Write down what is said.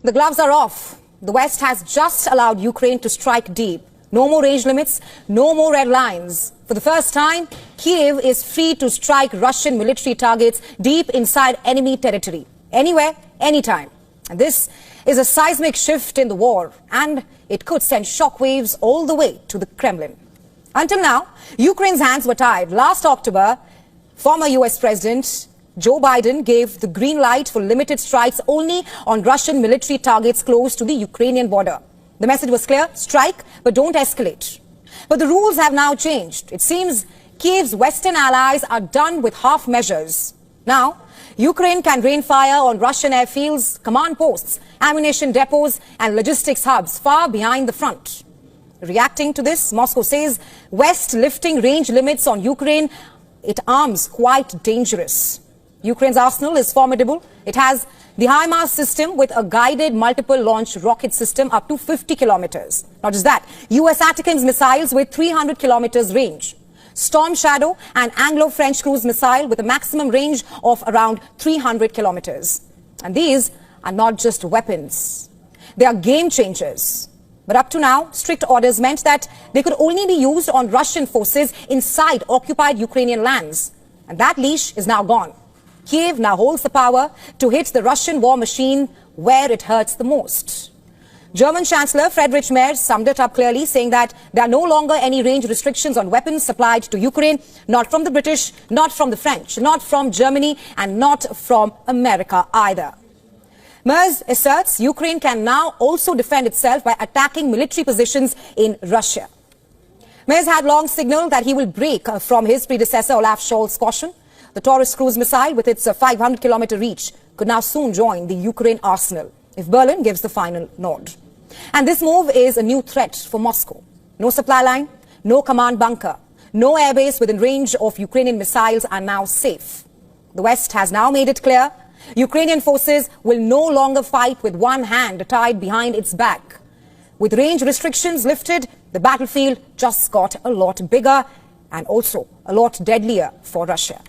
The gloves are off. The West has just allowed Ukraine to strike deep. No more range limits, no more red lines. For the first time, Kyiv is free to strike Russian military targets deep inside enemy territory. Anywhere, anytime. And this is a seismic shift in the war, and it could send shockwaves all the way to the Kremlin. Until now, Ukraine's hands were tied. Last October, former US President Joe Biden gave the green light for limited strikes only on Russian military targets close to the Ukrainian border. The message was clear: strike, but don't escalate. But the rules have now changed. It seems Kyiv's Western allies are done with half measures. Now, Ukraine can rain fire on Russian airfields, command posts, ammunition depots and logistics hubs far behind the front. Reacting to this, Moscow says West lifting range limits on Ukraine, it arms quite dangerous. Ukraine's arsenal is formidable. It has the HIMARS system with a guided multiple launch rocket system up to 50 kilometers. Not just that, US ATACMS missiles with 300 kilometers range. Storm Shadow and Anglo-French cruise missile with a maximum range of around 300 kilometers. And these are not just weapons. They are game changers. But up to now, strict orders meant that they could only be used on Russian forces inside occupied Ukrainian lands. And that leash is now gone. Kyiv now holds the power to hit the Russian war machine where it hurts the most. German Chancellor Friedrich Merz summed it up clearly, saying that there are no longer any range restrictions on weapons supplied to Ukraine, not from the British, not from the French, not from Germany, and not from America either. Merz asserts Ukraine can now also defend itself by attacking military positions in Russia. Merz had long signaled that he will break from his predecessor Olaf Scholz's caution. The Taurus cruise missile, with its 500-kilometer reach, could now soon join the Ukraine arsenal if Berlin gives the final nod. And this move is a new threat for Moscow. No supply line, no command bunker, no airbase within range of Ukrainian missiles are now safe. The West has now made it clear Ukrainian forces will no longer fight with one hand tied behind its back. With range restrictions lifted, the battlefield just got a lot bigger and also a lot deadlier for Russia.